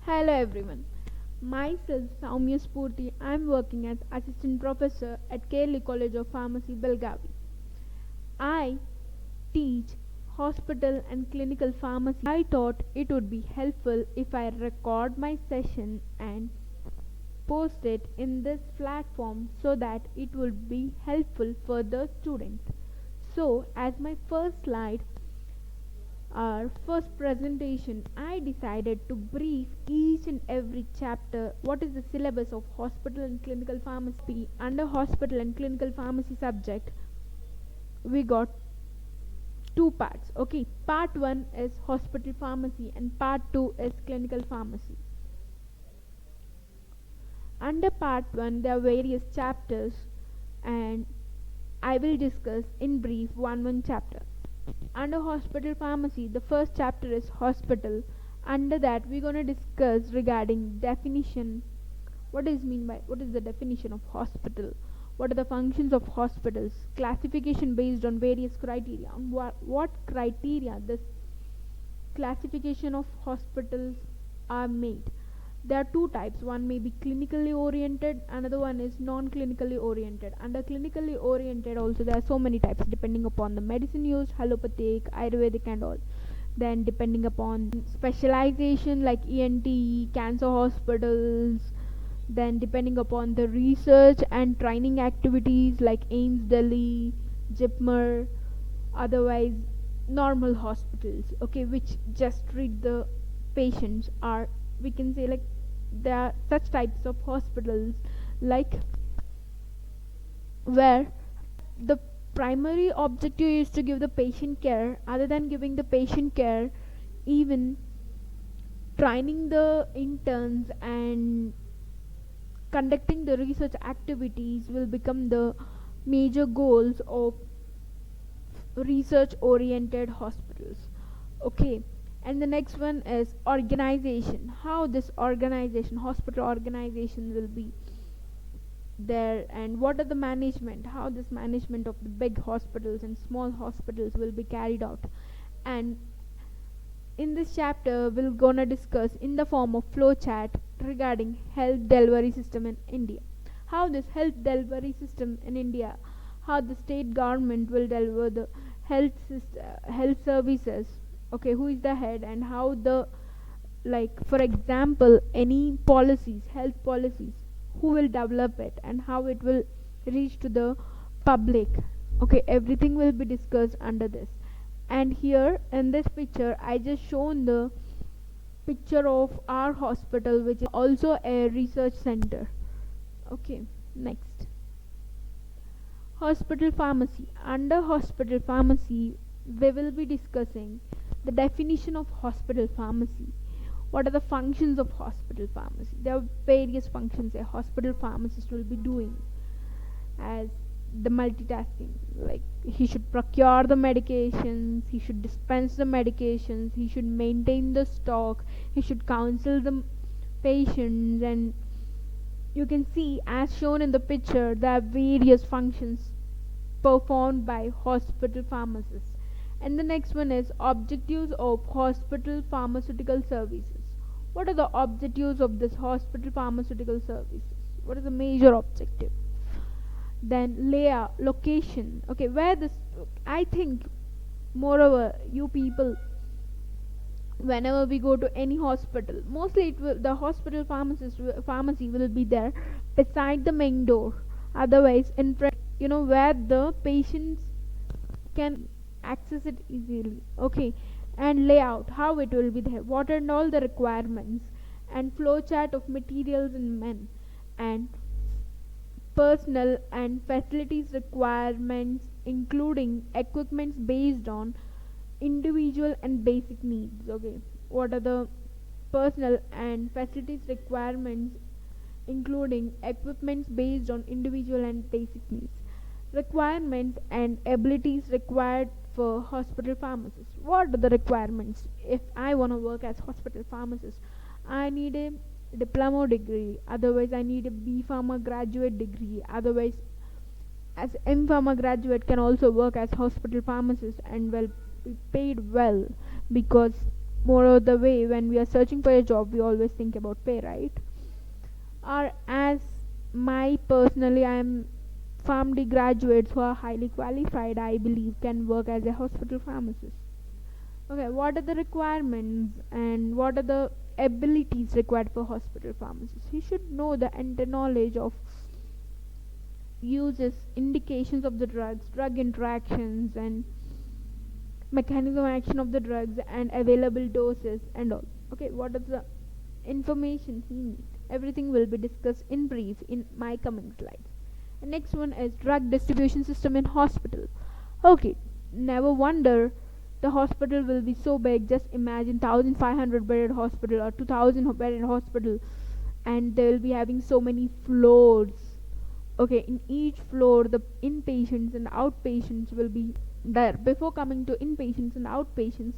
Hello everyone. Myself Soumya Spurti. I am working as assistant professor at Kerala College of Pharmacy, Belgavi. I teach hospital and clinical pharmacy. I thought it would be helpful if I record my session and post it in this platform so that it would be helpful for the students. So, as my first slide, our first presentation, I decided to brief each and every chapter what is the syllabus of hospital and clinical pharmacy. Under hospital and clinical pharmacy subject, we got two parts. Okay, part 1 is hospital pharmacy and part 2 is clinical pharmacy. Under part 1, there are various chapters, and I will discuss in brief one chapter. Under hospital pharmacy, the first chapter is hospital. Under that, we're going to discuss regarding definition. What is the definition of hospital? What are the functions of hospitals? Classification based on various criteria. On what criteria this classification of hospitals are made? There are two types. One may be clinically oriented, another one is non-clinically oriented. Under clinically oriented also there are so many types depending upon the medicine used, allopathic, ayurvedic and all. Then depending upon specialization like ENT, cancer hospitals, then depending upon the research and training activities like AIIMS Delhi, JIPMER, otherwise normal hospitals, okay, which just treat the patients, are, we can say, like, there are such types of hospitals like where the primary objective is to give the patient care. Other than giving the patient care, even training the interns and conducting the research activities will become the major goals of research oriented hospitals. Okay, and the next one is organization. How this organization, hospital organization, will be there, and what are the management, how this management of the big hospitals and small hospitals will be carried out. And in this chapter we're gonna discuss in the form of flowchart regarding health delivery system in India. How this health delivery system in India, how the state government will deliver the health services. Okay, who is the head, and how the, like, for example, any policies, health policies, who will develop it and how it will reach to the public. Okay, everything will be discussed under this. And here in this picture I just shown the picture of our hospital, which is also a research center. Okay, next, hospital pharmacy. Under hospital pharmacy we will be discussing the definition of hospital pharmacy. What are the functions of hospital pharmacy? There are various functions a hospital pharmacist will be doing, as the multitasking, like he should procure the medications, he should dispense the medications, he should maintain the stock, he should counsel the patients. And you can see, as shown in the picture, there are various functions performed by hospital pharmacists. And the next one is objectives of hospital pharmaceutical services. What are the objectives of this hospital pharmaceutical services? What is the major objective? Then layout, location. Okay, where this, I think, moreover, you people, whenever we go to any hospital, mostly the hospital pharmacy will be there beside the main door, otherwise in front, where the patients can access it easily. Okay, and layout, how it will be there, what and all the requirements, and flowchart of materials and men, and personnel and facilities requirements, including equipments based on individual and basic needs. Okay, what are the personnel and facilities requirements, including equipments based on individual and basic needs. Requirements and abilities required for hospital pharmacists. What are the requirements? If I want to work as hospital pharmacist, I need a diploma degree, otherwise I need a B Pharma graduate degree, otherwise as M Pharma graduate can also work as hospital pharmacist and will be paid well, because more the way when we are searching for a job, we always think about pay, right? Or as my personally, I am PharmD graduates who are highly qualified, I believe, can work as a hospital pharmacist. Okay, what are the requirements and what are the abilities required for hospital pharmacists? He should know the enter knowledge of uses, indications of the drugs, drug interactions, and mechanism of action of the drugs and available doses and all. Okay, what are the information he needs? Everything will be discussed in brief in my coming slides. The next one is drug distribution system in hospital. Okay, never wonder the hospital will be so big. Just imagine 1500 bedded hospital or 2000 bedded hospital, and they will be having so many floors. Okay, in each floor the inpatients and outpatients will be there. Before coming to inpatients and outpatients,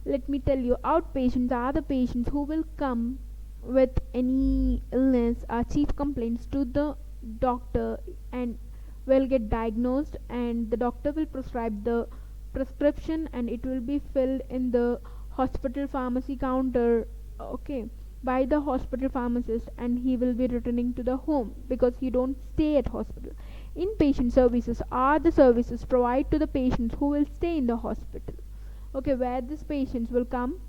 let me tell you, outpatients are the patients who will come with any illness or chief complaints to the doctor and will get diagnosed, and the doctor will prescribe the prescription and it will be filled in the hospital pharmacy counter, okay, by the hospital pharmacist, and he will be returning to the home because he don't stay at hospital. Inpatient services are the services provided to the patients who will stay in the hospital, okay, where these patients will come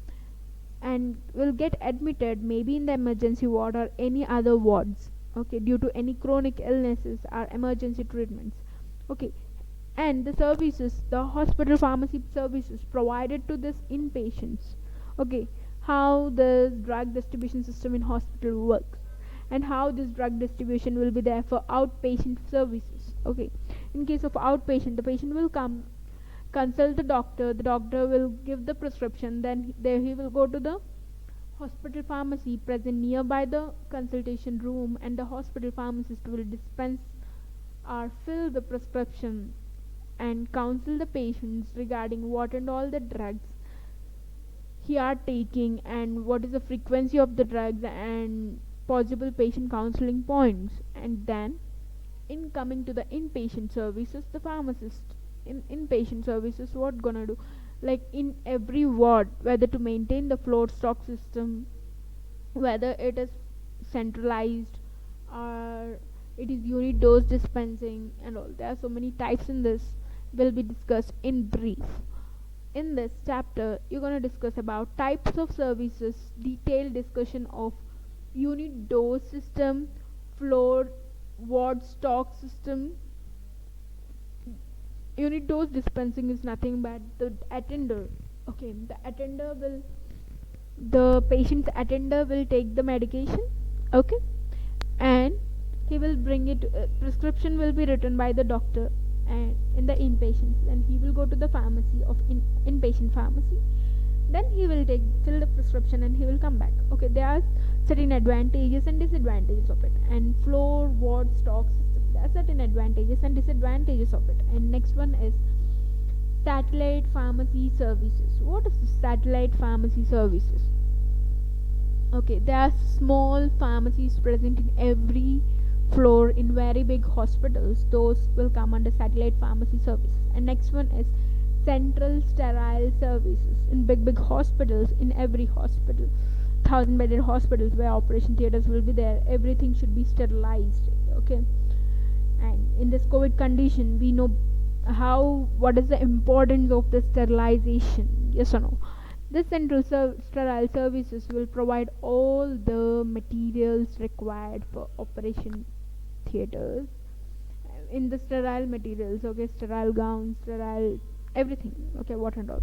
and will get admitted maybe in the emergency ward or any other wards, okay, due to any chronic illnesses or emergency treatments, okay. And the services, the hospital pharmacy services provided to this inpatients, okay, how the drug distribution system in hospital works and how this drug distribution will be there for outpatient services, okay. In case of outpatient, the patient will come, consult the doctor will give the prescription, then there he will go to the hospital pharmacy present nearby the consultation room, and the hospital pharmacist will dispense or fill the prescription and counsel the patients regarding what and all the drugs he are taking and what is the frequency of the drugs and possible patient counseling points. And then in coming to the inpatient services, the pharmacist in inpatient services what gonna do, like in every ward, whether to maintain the floor stock system, whether it is centralized or it is unit dose dispensing and all, there are so many types in this, will be discussed in brief. In this chapter you're going to discuss about types of services, detailed discussion of unit dose system, floor ward stock system. Unit dose dispensing is nothing but the attender, okay, the patient's attender will take the medication, okay, and he will bring it, prescription will be written by the doctor and in the inpatients, and he will go to the pharmacy of inpatient pharmacy, then he will take fill the prescription and he will come back, okay. There are certain advantages and disadvantages of it, and floor ward stock system, there are certain advantages and disadvantages of it. And next one is satellite pharmacy services. What is the satellite pharmacy services? Okay, there are small pharmacies present in every floor in very big hospitals, those will come under satellite pharmacy services. And next one is central sterile services. In big hospitals, in every hospital, 1000 bedded hospitals where operation theaters will be there, everything should be sterilized, okay. And in this COVID condition, we know what is the importance of the sterilization, yes or no. This central sterile services will provide all the materials required for operation theaters, in the sterile materials, okay, sterile gowns, sterile everything, okay, what and all.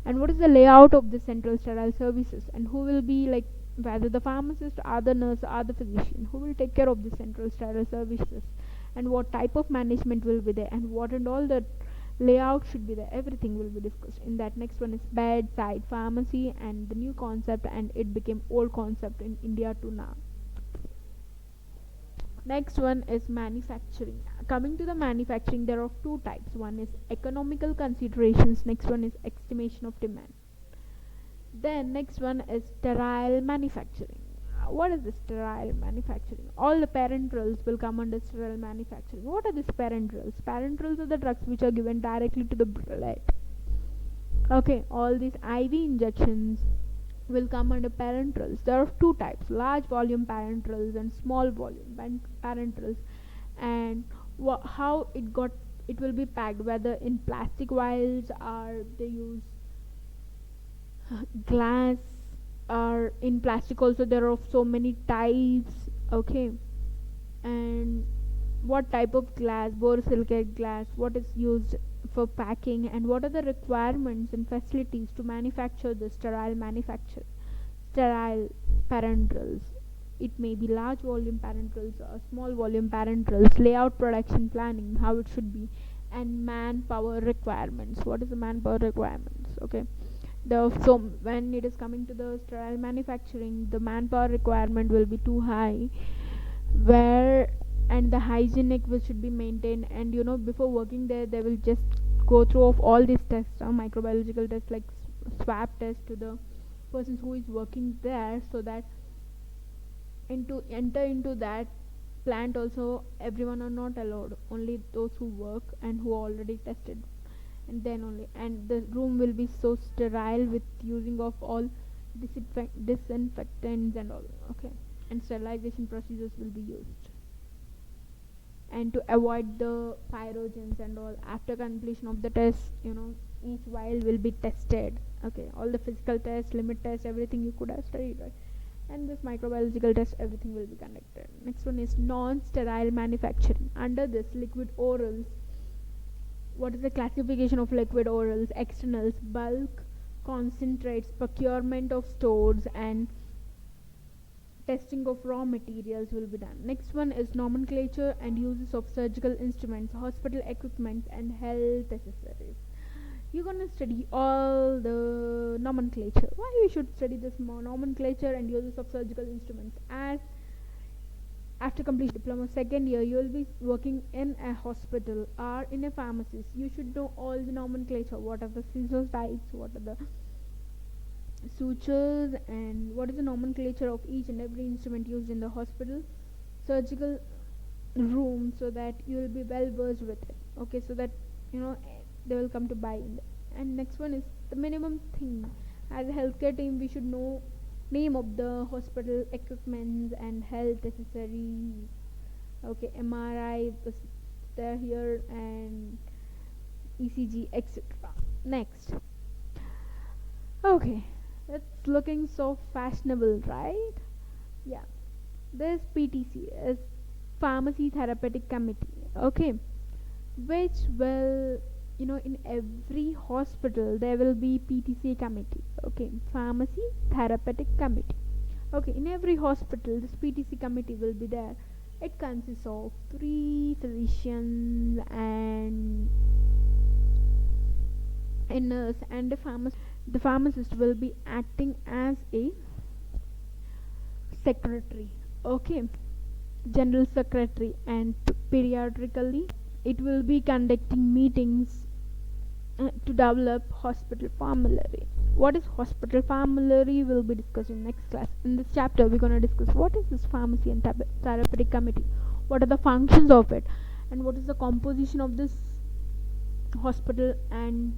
And what is the layout of the central sterile services, and who will be, like, whether the pharmacist or the nurse or the physician, who will take care of the central sterile services, and what type of management will be there, and what and all the layout should be there, everything will be discussed in that. Next one is bedside pharmacy, and the new concept, and it became old concept in India to now. Next one is manufacturing. Coming to the manufacturing, there are two types. One is economical considerations, next one is estimation of demand. Then next one is sterile manufacturing. What is the sterile manufacturing? All the parenterals will come under sterile manufacturing. What are these parenterals? Parenterals are the drugs which are given directly to the blood. Okay, all these IV injections will come under parenterals. There are two types: large volume parenterals and small volume parenterals. And how it will be packed, whether in plastic vials or they use glass, or in plastic also there are so many types. Okay, and what type of glass, borosilicate glass, what is used for packing, and what are the requirements and facilities to manufacture the sterile parenterals. It may be large volume parenterals or small volume parenterals, layout, production planning, how it should be, and manpower requirements. What is the manpower requirements? Okay, so when it is coming to the sterile manufacturing, the manpower requirement will be too high, where and the hygienic which should be maintained. And before working there, they will just go through of all these tests, microbiological tests like swab test to the persons who is working there, so that into enter into that plant also everyone are not allowed, only those who work and who already tested, and then only. And the room will be so sterile with using of all disinfectants and all. Okay, and sterilization procedures will be used, and to avoid the pyrogens and all. After completion of the test, each vial will be tested. Okay, all the physical tests, limit tests, everything you could have studied, right? And this microbiological test, everything will be conducted. Next one is non-sterile manufacturing. Under this, liquid orals. What is the classification of liquid orals? Externals: bulk, concentrates, procurement of stores, and testing of raw materials will be done. Next one is nomenclature and uses of surgical instruments, hospital equipment, and health accessories. You're gonna study all the nomenclature. Why you should study this nomenclature and uses of surgical instruments? As after completion diploma second year, you will be working in a hospital or in a pharmacy. You should know all the nomenclature. What are the scissors types? What are the sutures, and what is the nomenclature of each and every instrument used in the hospital surgical room, so that you will be well versed with it. Okay, so that they will come to buy in. And next one is the minimum thing. As a healthcare team, we should know name of the hospital equipments and health accessories. Okay, MRI was there here, and ECG, etc. Next. Okay, it's looking so fashionable, right? Yeah, this PTC is Pharmacy Therapeutic Committee. Okay, which will, in every hospital there will be PTC committee. Okay, Pharmacy Therapeutic Committee. Okay, in every hospital this PTC committee will be there. It consists of 3 physicians and a nurse and a pharmacist. The pharmacist will be acting as a secretary. Okay, general secretary. And periodically it will be conducting meetings to develop hospital formulary. What is hospital formulary will be discussed in next class. In this chapter we're going to discuss what is this pharmacy and therapeutic committee, what are the functions of it, and what is the composition of this hospital and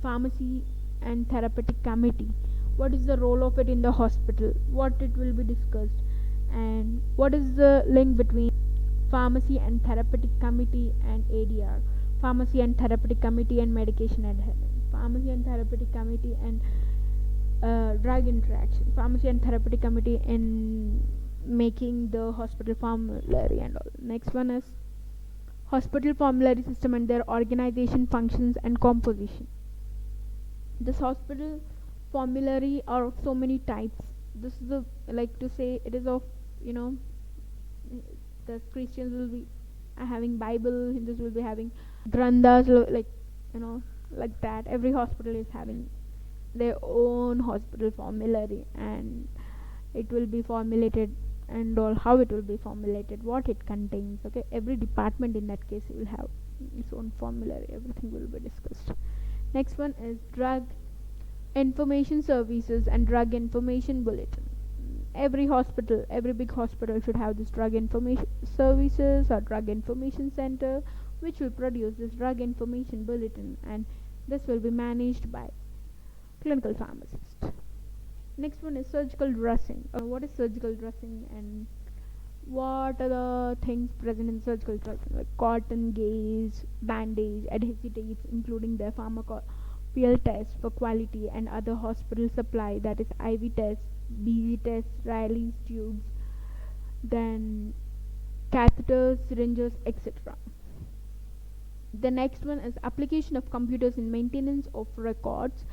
pharmacy and therapeutic committee, what is the role of it in the hospital, what it will be discussed, and what is the link between pharmacy and therapeutic committee and ADR, pharmacy and therapeutic committee and medication adherence, pharmacy and therapeutic committee and drug interaction, pharmacy and therapeutic committee in making the hospital formulary and all. Next one is hospital formulary system and their organization, functions, and composition. This hospital formulary are of so many types. This is the, like to say, it is of, the Christians will be having Bible, Hindus will be having granthas, like like that. Every hospital is having their own hospital formulary, and it will be formulated and all, how it will be formulated, what it contains. Okay, every department in that case will have its own formulary. Everything will be discussed. Next one is drug information services and drug information bulletin. Every hospital, every big hospital should have this drug information services or drug information center, which will produce this drug information bulletin, and this will be managed by clinical pharmacist. Next one is surgical dressing. What is surgical dressing and what are the things present in surgical dressing, like cotton, gauze, bandage, adhesive tapes, including their pharmacopoeial tests for quality and other hospital supply, that is IV tests, BV tests, Riley's tubes, then catheters, syringes, etc. The next one is application of computers in maintenance of records,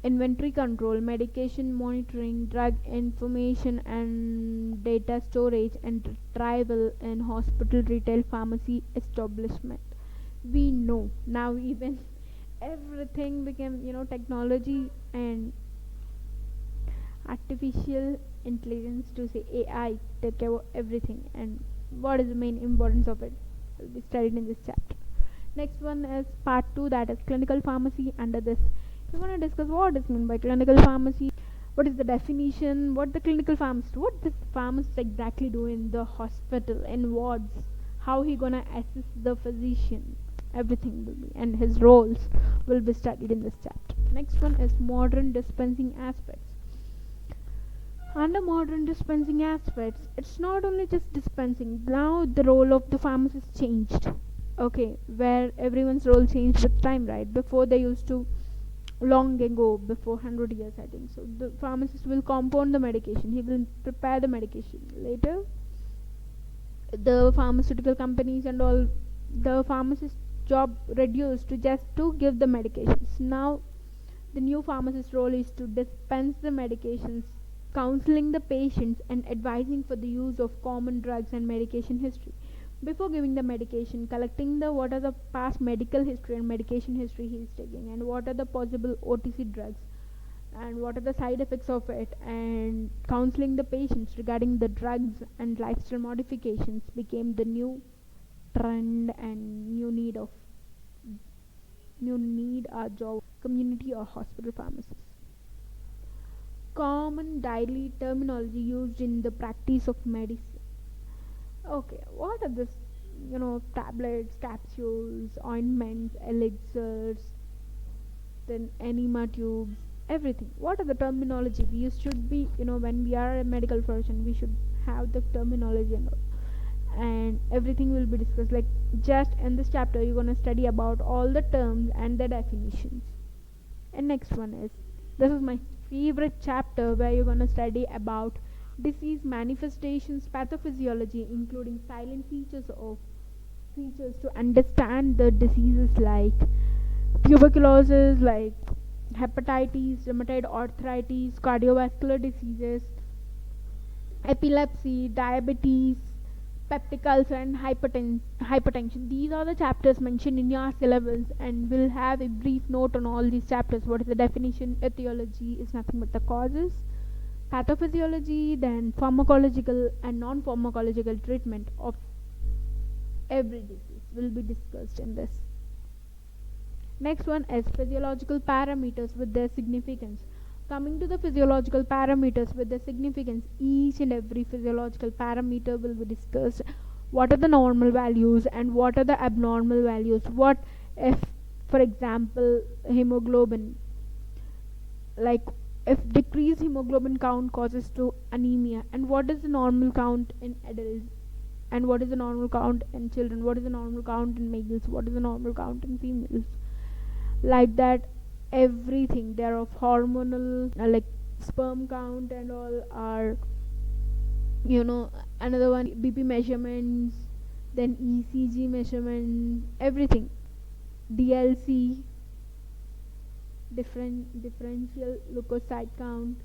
inventory control, medication monitoring, drug information and data storage and retrieval in hospital, retail, pharmacy establishment. We know now even everything became, technology and artificial intelligence, to say AI, take care of everything. And what is the main importance of it will be studied in this chapter. Next one is part 2, that is clinical pharmacy. Under this we're going to discuss what is meant by clinical pharmacy, what is the definition, what the clinical pharmacist, what this pharmacist exactly do in the hospital, in wards, how he gonna assist the physician, everything will be, and his roles will be studied in this chapter. Next one is modern dispensing aspects. Under modern dispensing aspects, it's not only just dispensing. Now the role of the pharmacist changed. Okay, where everyone's role changed with time, right? Before they used to, long ago, before 100 years I think so, the pharmacist will compound the medication, he will prepare the medication. Later the pharmaceutical companies and all, the pharmacist job reduced to just to give the medications. Now the new pharmacist role is to dispense the medications, counseling the patients and advising for the use of common drugs and medication history. Before giving the medication, collecting the what are the past medical history and medication history he is taking, and what are the possible OTC drugs and what are the side effects of it, and counseling the patients regarding the drugs and lifestyle modifications became the new trend and new need or job community or hospital pharmacists. Common daily terminology used in the practice of medicine. Okay, what are this? Tablets, capsules, ointments, elixirs, then enema tubes, everything. What are the terminology? We should be, when we are a medical profession, we should have the terminology and all. And everything will be discussed. Like just in this chapter, you're gonna study about all the terms and the definitions. And next one is, this is my favorite chapter, where you're gonna study about disease manifestations, pathophysiology, including silent features to understand the diseases like tuberculosis, like hepatitis, rheumatoid arthritis, cardiovascular diseases, epilepsy, diabetes, peptic ulcer, and hypertension. These are the chapters mentioned in your syllabus, and we'll have a brief note on all these chapters. What is the definition? Etiology is nothing but the causes. Pathophysiology, then pharmacological and non-pharmacological treatment of every disease will be discussed in this. Next one is physiological parameters with their significance. Coming to the physiological parameters with their significance, each and every physiological parameter will be discussed. What are the normal values and what are the abnormal values? What if, for example, hemoglobin, like if decreased hemoglobin count causes to anemia, and what is the normal count in adults, and what is the normal count in children, what is the normal count in males, what is the normal count in females, like that. Everything there of hormonal, like sperm count and all are, another one, BP measurements, then ECG measurements, everything, DLC, differential leukocyte count,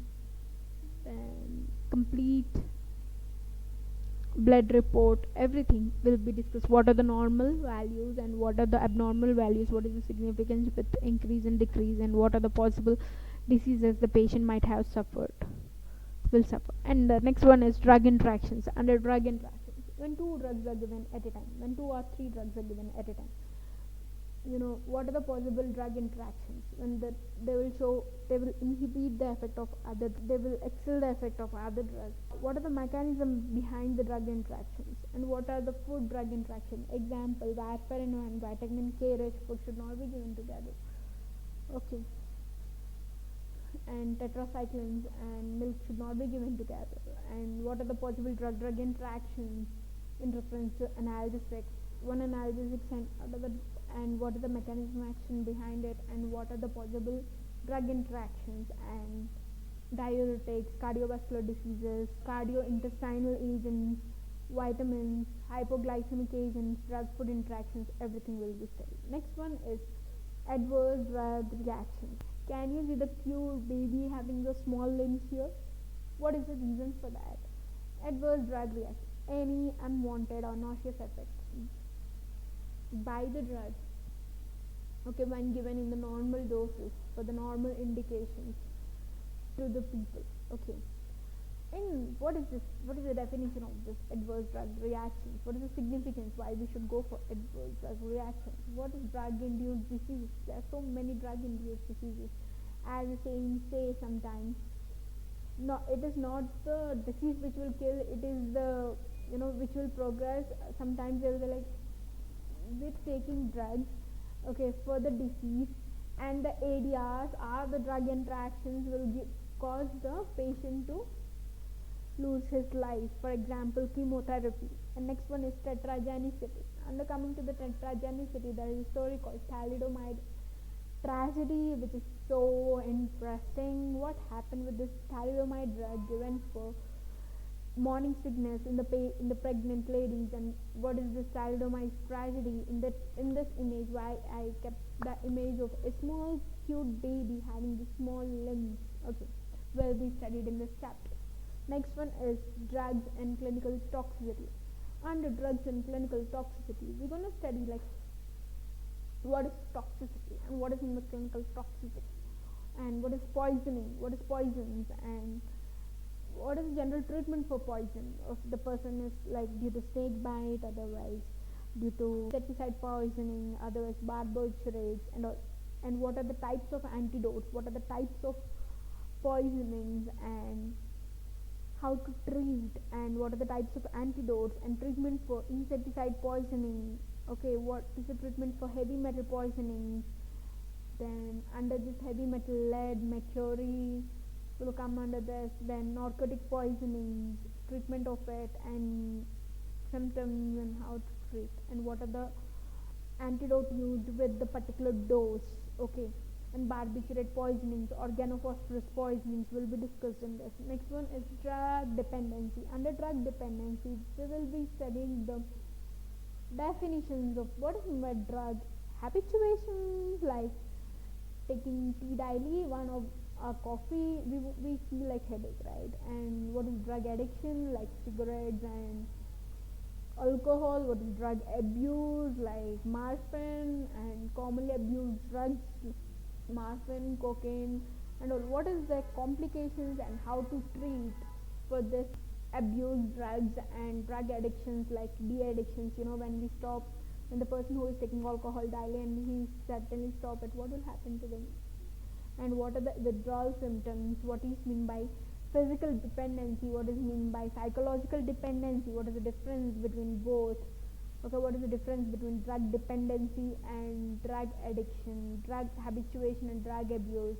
then complete blood report, everything will be discussed. What are the normal values and what are the abnormal values, what is the significance with increase and decrease, and what are the possible diseases the patient might have will suffer. And the next one is drug interactions. Under drug interactions, when two drugs are given at a time, when two or three drugs are given at a time, what are the possible drug interactions, when they will inhibit the effect of other, they will excel the effect of other drugs. What are the mechanisms behind the drug interactions, and what are the food drug interaction? Example, warfarin and vitamin K rich food should not be given together. Okay, and tetracyclines and milk should not be given together, and what are the possible drug-drug interactions in reference to analgesics, one analgesic and what is the mechanism of action behind it, and what are the possible drug interactions, and diuretics, cardiovascular diseases, cardiointestinal agents, vitamins, hypoglycemic agents, drug food interactions, everything will be studied. Next one is adverse drug reactions. Can you see the cute baby having the small limbs here? What is the reason for that? Adverse drug reaction. Any unwanted or nauseous effects by the drug, okay, when given in the normal doses for the normal indications to the people, okay. And what is this? What is the definition of this adverse drug reactions? What is the significance? Why we should go for adverse drug reactions? What is drug-induced disease? There are so many drug-induced diseases. As the saying say sometimes, no, it is not the disease which will kill. It is the which will progress. Sometimes they will be like with taking drugs, okay, for the disease, and the ADRs are the drug interactions will cause the patient to lose his life. For example, chemotherapy. And next one is tetragenicity. And coming to the tetragenicity, there is a story called thalidomide tragedy, which is so interesting. What happened with this thalidomide drug given for morning sickness in the pregnant ladies, and what is this thalidomide tragedy in this image? Why I kept the image of a small cute baby having the small limbs, okay, will be studied in this chapter. Next one is drugs and clinical toxicity. Under drugs and clinical toxicity, we're going to study like what is toxicity and what is clinical toxicity, and what is poisoning, what is poisons, and what is the general treatment for poison. If the person is like due to snake bite, otherwise due to insecticide poisoning, otherwise barbiturates, and what are the types of antidotes, what are the types of poisonings, and how to treat, and what are the types of antidotes and treatment for insecticide poisoning, okay, what is the treatment for heavy metal poisoning. Then under this heavy metal, lead, mercury will come under this. Then narcotic poisoning, treatment of it, and symptoms and how to treat, and what are the antidote used with the particular dose, okay. And barbiturate poisonings, organophosphorus poisonings will be discussed in this. Next one is drug dependency. Under drug dependency, we will be studying the definitions of what is meant drug habituations, like taking tea daily, one of coffee, we feel like headache, right? And what is drug addiction, like cigarettes and alcohol. What is drug abuse, like morphine and commonly abused drugs, morphine, cocaine, and all. What is the complications and how to treat for this abused drugs and drug addictions, like de-addictions, when the person who is taking alcohol daily and he suddenly stop it, what will happen to them, and what are the withdrawal symptoms, what is mean by physical dependency, what is mean by psychological dependency, what is the difference between both, okay, what is the difference between drug dependency and drug addiction, drug habituation and drug abuse,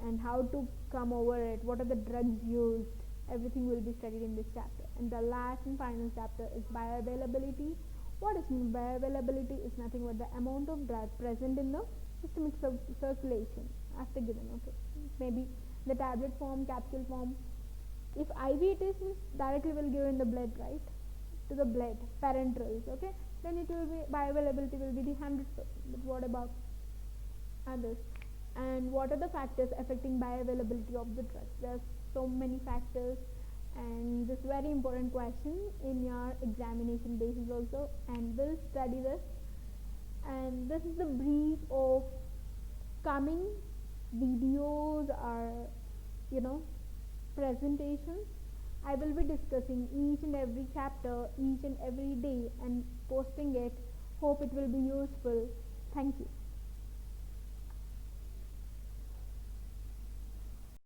and how to come over it, what are the drugs used, everything will be studied in this chapter. And the last and final chapter is bioavailability. What is bioavailability is nothing but the amount of drug present in the systemic circulation after given, okay, maybe the tablet form, capsule form. If IV it is, means directly will give in the blood, right, to the blood, parenterals, okay, then it will be bioavailability will be the 100%. But what about others? And what are the factors affecting bioavailability of the drug? There are so many factors, and this very important question in your examination basis also, and we'll study this. And this is the brief of coming videos or presentations. I will be discussing each and every chapter each and every day and posting it. Hope it will be useful. Thank you.